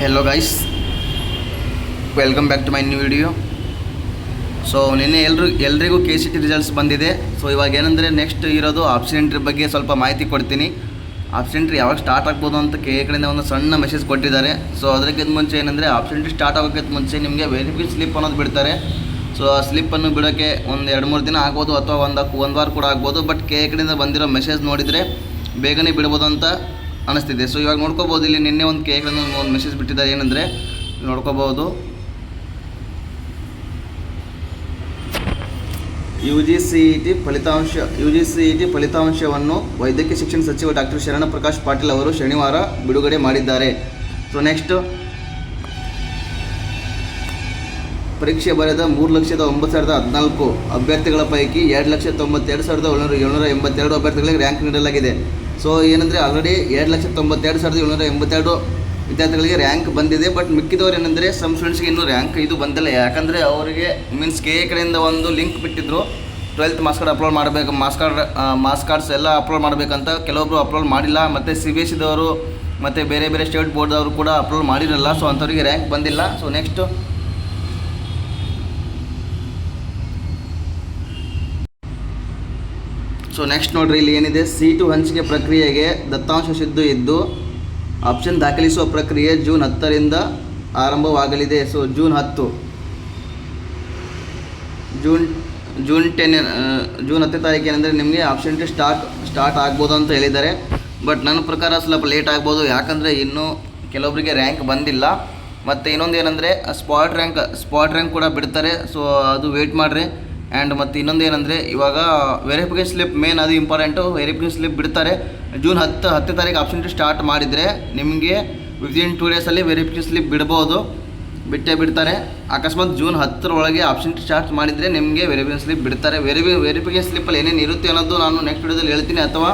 Hello guys, welcome back to my new video. So ನಿನ್ನೆ ಎಲ್ರಿಗೂ KCT results ಬಂದಿದೆ. So ಇವಾಗ ಏನಂದರೆ ನೆಕ್ಸ್ಟ್ ಇರೋದು ಆಪ್ಷನ್ ಎಂಟ್ರಿ ಬಗ್ಗೆ ಸ್ವಲ್ಪ ಮಾಹಿತಿ ಕೊಡ್ತೀನಿ. ಆಪ್ಷನ್ ಎಂಟ್ರಿ ಯಾವಾಗ ಸ್ಟಾರ್ಟ್ ಆಗ್ಬೋದು ಅಂತ ಕಡೆಯಿಂದ ಒಂದು ಸಣ್ಣ ಮೆಸೇಜ್ ಕೊಟ್ಟಿದ್ದಾರೆ. ಸೊ ಅದಕ್ಕಿಂತ ಮುಂಚೆ ಏನಂದರೆ ಆಪ್ಷನ್ ಎಂಟ್ರಿ ಸ್ಟಾರ್ಟ್ ಆಗೋಕ್ಕಿಂತ ಮುಂಚೆ ನಿಮಗೆ ವೆರಿಫಿಕೇಷನ್ ಸ್ಲಿಪ್ ಅನ್ನೋದು ಬಿಡ್ತಾರೆ. ಸೊ ಆ ಸ್ಲಿಪ್ಪನ್ನು ಬಿಡೋಕ್ಕೆ ಒಂದು 2-3 ದಿನ ಆಗ್ಬೋದು ಅಥವಾ ಒಂದು ವಾರ ಕೂಡ ಆಗ್ಬೋದು. ಬಟ್ ಕಡೆಯಿಂದ ಬಂದಿರೋ ಮೆಸೇಜ್ ನೋಡಿದರೆ ಬೇಗನೆ ಬಿಡ್ಬೋದು ಅಂತ ಅನಿಸ್ತಿದೆ. ಸೊ ಇವಾಗ ನೋಡ್ಕೋಬೋದು, ಇಲ್ಲಿ ನಿನ್ನೆ ಒಂದು ಕಡೆಯಿಂದ ಒಂದು ಮೆಸೇಜ್ ಬಿಟ್ಟಿದ್ದಾರೆ. ಏನಂದರೆ ನೋಡ್ಕೋಬೋದು, UGCET ಫಲಿತಾಂಶವನ್ನು ವೈದ್ಯಕೀಯ ಶಿಕ್ಷಣ ಸಚಿವ ಡಾಕ್ಟರ್ ಶರಣ ಪ್ರಕಾಶ್ ಪಾಟೀಲ್ ಅವರು ಶನಿವಾರ ಬಿಡುಗಡೆ ಮಾಡಿದ್ದಾರೆ. ಸೊ ನೆಕ್ಸ್ಟ್, ಪರೀಕ್ಷೆ ಬರೆದ 3,09,014 ಅಭ್ಯರ್ಥಿಗಳ ಪೈಕಿ 2,92,782 ಅಭ್ಯರ್ಥಿಗಳಿಗೆ ರ್ಯಾಂಕ್ ನೀಡಲಾಗಿದೆ. ಸೊ ಏನಂದರೆ ಆಲ್ರೆಡಿ 2,92,782 ವಿದ್ಯಾರ್ಥಿಗಳಿಗೆ ರ್ಯಾಂಕ್ ಬಂದಿದೆ. ಬಟ್ ಮಿಕ್ಕಿದವರು ಏನಂದರೆ ಸಮ್ ಸ್ಟೂಡೆಂಟ್ಸ್ಗೆ ಇನ್ನೂ ರ್ಯಾಂಕ್ ಇದು ಬಂದಿಲ್ಲ. ಯಾಕಂದರೆ ಅವರಿಗೆ ಮೀನ್ಸ್ ಕಡೆಯಿಂದ ಒಂದು ಲಿಂಕ್ ಬಿಟ್ಟಿದ್ರು, 12th ಮಾರ್ಕ್ಸ್ ಕಾರ್ಡ್ ಅಪ್ಲೋಡ್ ಮಾಡಬೇಕು, ಮಾರ್ಕ್ಸ್ ಕಾರ್ಡ್ಸ್ ಎಲ್ಲ ಅಪ್ಲೋಡ್ ಮಾಡಬೇಕಂತ. ಕೆಲವೊಬ್ಬರು ಅಪ್ಲೋಡ್ ಮಾಡಿಲ್ಲ, ಮತ್ತು CBSEದವರು ಮತ್ತು ಬೇರೆ ಬೇರೆ ಸ್ಟೇಟ್ ಬೋರ್ಡ್ದವರು ಕೂಡ ಅಪ್ಲೋಡ್ ಮಾಡಿರಲ್ಲ. ಸೊ ಅಂಥವ್ರಿಗೆ ರ್ಯಾಂಕ್ ಬಂದಿಲ್ಲ. ಸೊ ನೆಕ್ಸ್ಟ್ ನೋಡ್ರಿ, ಇಲ್ಲಿ ಏನಿದೆ, ಸೀಟು ಹಂಚಿಕೆ ಪ್ರಕ್ರಿಯೆಗೆ ದತ್ತಾಂಶ ಸಿದ್ಧ ಇದ್ದು ಆಪ್ಷನ್ ದಾಖಲಿಸುವ ಪ್ರಕ್ರಿಯೆ ಜೂನ್ 10ರಿಂದ ಆರಂಭವಾಗಲಿದೆ. ಸೊ ಜೂನ್ 10 ತಾರೀಕು ಏನಂದರೆ ನಿಮಗೆ ಆಪ್ಷನ್ ಎಂಟ್ರಿ ಸ್ಟಾರ್ಟ್ ಆಗ್ಬೋದು ಅಂತ ಹೇಳಿದ್ದಾರೆ. ಬಟ್ ನನ್ನ ಪ್ರಕಾರ ಸ್ವಲ್ಪ ಲೇಟ್ ಆಗ್ಬೋದು, ಯಾಕಂದರೆ ಇನ್ನೂ ಕೆಲವೊಬ್ಬರಿಗೆ ರ್ಯಾಂಕ್ ಬಂದಿಲ್ಲ. ಮತ್ತು ಇನ್ನೊಂದು ಏನಂದರೆ ಸ್ಪಾಟ್ ರ್ಯಾಂಕ್ ಕೂಡ ಬಿಡ್ತಾರೆ. ಸೊ ಅದು ವೇಟ್ ಮಾಡಿರಿ. ಆ್ಯಂಡ್ ಮತ್ತು ಇನ್ನೊಂದು ಏನಂದರೆ ಇವಾಗ ವೆರಿಫಿಕೇಷನ್ ಸ್ಲಿಪ್ ಮೇನ್, ಅದು ಇಂಪಾರ್ಟೆಂಟು. ವೆರಿಫಿಕೇಷನ್ ಸ್ಲಿಪ್ ಬಿಡ್ತಾರೆ ಜೂನ್ 10 ತಾರೀಕು. ಆಪ್ಷನ್ ಎಂಟ್ರಿ ಸ್ಟಾರ್ಟ್ ಮಾಡಿದರೆ ನಿಮಗೆ ವಿತಿನ್ 2 ಡೇಸಲ್ಲಿ ವೆರಿಫಿಕೇಷನ್ ಸ್ಲಿಪ್ ಬಿಡ್ತಾರೆ. ಅಕಸ್ಮಾತ್ ಜೂನ್ 10 ಒಳಗೆ ಆಪ್ಷನ್ ಎಂಟ್ರಿ ಸ್ಟಾರ್ಟ್ ಮಾಡಿದರೆ ನಿಮಗೆ ವೆರಿಫಿಕೇಷನ್ ಸ್ಲಿಪ್ ಬಿಡ್ತಾರೆ. ವೆರಿಫಿಕೇಷನ್ ಸ್ಲಿಪ್ಪಲ್ಲಿ ಏನೇನು ಇರುತ್ತೆ ಅನ್ನೋದು ನಾನು ನೆಕ್ಸ್ಟ್ ವಿಡಿಯೋದಲ್ಲಿ ಹೇಳ್ತೀನಿ, ಅಥವಾ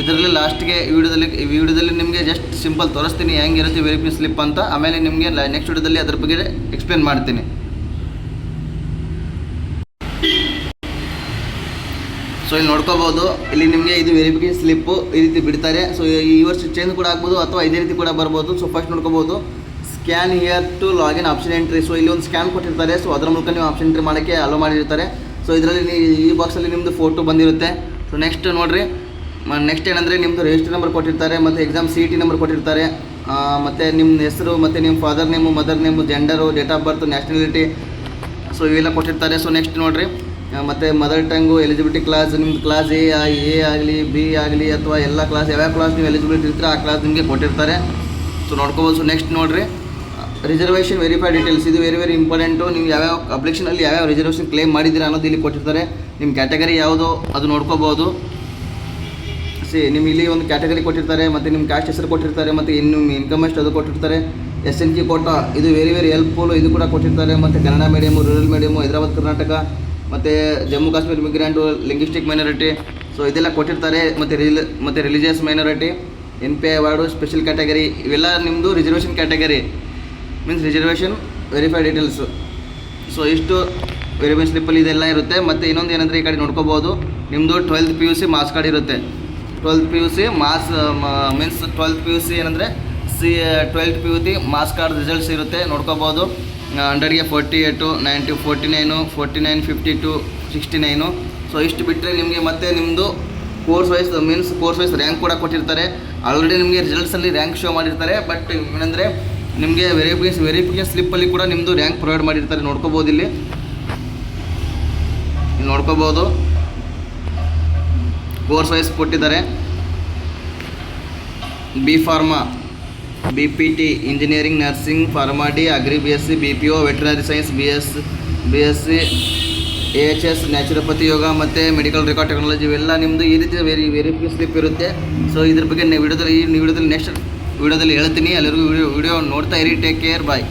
ಇದರಲ್ಲಿ ಲಾಸ್ಟ್ಗೆ ಈ ವಿಡಿಯೋದಲ್ಲಿ ನಿಮಗೆ ಜಸ್ಟ್ ಸಿಂಪಲ್ ತೋರಿಸ್ತೀನಿ ಹೆಂಗಿರುತ್ತೆ ವೆರಿಫಿಕೇಷನ್ ಸ್ಲಿಪ್ ಅಂತ. ಆಮೇಲೆ ನಿಮಗೆ ನೆಕ್ಸ್ಟ್ ವಿಡಿಯೋದಲ್ಲಿ ಅದ್ರ ಬಗ್ಗೆ ಎಕ್ಸ್ಪ್ಲೇನ್ ಮಾಡ್ತೀನಿ. ಸೊ ಇಲ್ಲಿ ನೋಡ್ಕೋಬೋದು, ಇಲ್ಲಿ ನಿಮಗೆ ಇದು ವೆರಿಫಿಕೇಷನ್ ಸ್ಲಿಪ್ಪು ಈ ರೀತಿ ಬಿಡ್ತಾರೆ. ಸೊ ಈ ವರ್ಷ ಚೇಂಜ್ ಕೂಡ ಆಗ್ಬೋದು ಅಥವಾ ಇದೇ ರೀತಿ ಕೂಡ ಬರ್ಬೋದು. ಸೊ ಫಸ್ಟ್ ನೋಡ್ಕೋಬೋದು, scan here to login option entry. So ಇಲ್ಲಿ ಒಂದು ಸ್ಕ್ಯಾನ್ ಕೊಟ್ಟಿರ್ತಾರೆ. ಸೊ ಅದರ ಮೂಲಕ ನೀವು ಆಪ್ಷನ್ ಎಂಟ್ರಿ ಮಾಡೋಕ್ಕೆ ಅಲೋ ಮಾಡಿರ್ತಾರೆ. ಸೊ ಇದರಲ್ಲಿ ಈ ಬಾಕ್ಸಲ್ಲಿ ನಿಮ್ಮದು ಫೋಟೋ ಬಂದಿರುತ್ತೆ. ಸೊ ನೆಕ್ಸ್ಟ್ ನೋಡಿರಿ, ನೆಕ್ಸ್ಟ್ ಏನಂದರೆ ನಿಮ್ಮದು ರಿಜಿಸ್ಟರ್ ನಂಬರ್ ಕೊಟ್ಟಿರ್ತಾರೆ, ಮತ್ತು ಎಕ್ಸಾಮ್ CET ನಂಬರ್ ಕೊಟ್ಟಿರ್ತಾರೆ, ಮತ್ತು ನಿಮ್ಮ ಹೆಸರು, ಮತ್ತು ನಿಮ್ಮ father name, mother name, gender, date of birth, nationality, so ಇವೆಲ್ಲ ಕೊಟ್ಟಿರ್ತಾರೆ. ಸೊ ನೆಕ್ಸ್ಟ್ ನೋಡಿರಿ, ಮತ್ತು ಮದರ್ ಟಂಗು, ಎಲಿಜಿಬಿಲಿಟಿ ಕ್ಲಾಸ್, ನಿಮ್ಮದು ಕ್ಲಾಸ್ A ಆಗಲಿ B ಆಗಲಿ ಅಥವಾ ಎಲ್ಲ ಕ್ಲಾಸ್, ಯಾವ್ಯಾವ ಕ್ಲಾಸ್ ನೀವು ಎಲಿಜಿಬಿಲಿಟಿ ಇರ್ತೀರ ಆ ಕ್ಲಾಸ್ ನಿಮಗೆ ಕೊಟ್ಟಿರ್ತಾರೆ. ಸೊ ನೋಡ್ಕೋಬೋದು. ಸೊ ನೆಕ್ಸ್ಟ್ ನೋಡಿರಿ, ರಿಸರ್ವೇಷನ್ ವೆರಿಫೈಡ್ ಡೀಟೇಲ್ಸ್. ಇದು ವೆರಿ ಇಂಪಾರ್ಟೆಂಟು. ನೀವು ಯಾವ್ಯಾವ ಅಪ್ಲಿಕೇಶನಲ್ಲಿ ಯಾವ್ಯಾವ ರಿಸರ್ವೇಷನ್ ಕ್ಲೇಮ್ ಮಾಡಿದ್ದೀರಾ ಅನ್ನೋದು ಇಲ್ಲಿ ಕೊಟ್ಟಿರ್ತಾರೆ. ನಿಮ್ಮ ಕ್ಯಾಟಗರಿ ಯಾವುದು ಅದು ನೋಡ್ಕೋಬೋದು. ನಿಮ್ಗೆ ಇಲ್ಲಿ ಒಂದು ಕ್ಯಾಟಗರಿ ಕೊಟ್ಟಿರ್ತಾರೆ, ಮತ್ತು ನಿಮ್ಮ ಕ್ಯಾಸ್ಟ್ ಹೆಸರು ಕೊಟ್ಟಿರ್ತಾರೆ, ಮತ್ತು ನಿಮ್ಮ ಇನ್ಕಮ್ ಎಷ್ಟು ಅದು ಕೊಟ್ಟಿರ್ತಾರೆ. SNG ಕೋಟಾ, ಇದು ವೆರಿ ಹೆಲ್ಪ್ಫುಲ್, ಇದು ಕೂಡ ಕೊಟ್ಟಿರ್ತಾರೆ. ಮತ್ತು Kannada medium, rural medium, Hyderabad Karnataka, ಮತ್ತು Jammu Kashmir migrant, linguistic minority, so ಇದೆಲ್ಲ ಕೊಟ್ಟಿರ್ತಾರೆ. ಮತ್ತು religious minority, NPI award, special category, ಇವೆಲ್ಲ ನಿಮ್ಮದು reservation category means reservation verified details. So ಇಷ್ಟು ವೆರಿಫಿಕೇಷನ್ ಸ್ಲಿಪ್ಪಲ್ಲಿ ಇದೆಲ್ಲ ಇರುತ್ತೆ. ಮತ್ತು ಇನ್ನೊಂದು ಏನಂದರೆ ಈ ಕಡೆ ನೋಡ್ಕೋಬೋದು, ನಿಮ್ಮದು 12th PUC ಮಾರ್ಕ್ಸ್ ಕಾರ್ಡ್ ಇರುತ್ತೆ. 12th PUC means 12th PUC ಏನಂದರೆ 12th PUC marks card results ಇರುತ್ತೆ. ನೋಡ್ಕೋಬೋದು. 100ಗೆ 48, 90, 49, 52, 69. ಸೊ ಇಷ್ಟು ಬಿಟ್ಟರೆ ನಿಮಗೆ ಮತ್ತೆ ನಿಮ್ಮದು ಕೋರ್ಸ್ ವೈಸ್ ರ್ಯಾಂಕ್ ಕೂಡ ಕೊಟ್ಟಿರ್ತಾರೆ. ಆಲ್ರೆಡಿ ನಿಮಗೆ ರಿಸಲ್ಟ್ಸಲ್ಲಿ ರ್ಯಾಂಕ್ ಶೋ ಮಾಡಿರ್ತಾರೆ. ಬಟ್ ಏನಂದರೆ ನಿಮಗೆ ವೆರಿಫಿಕೇಷನ್ ಸ್ಲಿಪ್ಪಲ್ಲಿ ಕೂಡ ನಿಮ್ಮದು ರ್ಯಾಂಕ್ ಪ್ರೊವೈಡ್ ಮಾಡಿರ್ತಾರೆ. ನೋಡ್ಕೋಬೋದು, ಇಲ್ಲಿ ನೋಡ್ಕೋಬೋದು, ಕೋರ್ಸ್ ವೈಸ್ ಕೊಟ್ಟಿದ್ದಾರೆ. B pharma, BPT, engineering, nursing, pharma D, agri BSc, BPO, veterinary science, BSc, AHS, naturopathy, yoga, ಮತ್ತು ಮೆಡಿಕಲ್ ರೆಕಾರ್ಡ್ ಟೆಕ್ನಾಲಜಿ, ಇವೆಲ್ಲ ನಿಮ್ಮದು ಈ ರೀತಿ ವೆರಿಫಿಕೇಷನ್ ಸ್ಲಿಪ್ ಇರುತ್ತೆ. ಸೊ ಇದ್ರ ಬಗ್ಗೆ ಈ ವಿಡಿಯೋದಲ್ಲಿ ನೆಕ್ಸ್ಟ್ ವಿಡಿಯೋದಲ್ಲಿ ಹೇಳ್ತೀನಿ. ಎಲ್ಲರಿಗೂ ವಿಡಿಯೋ ನೋಡ್ತಾ ಇರಿ. ಟೇಕ್ ಕೇರ್, ಬಾಯ್.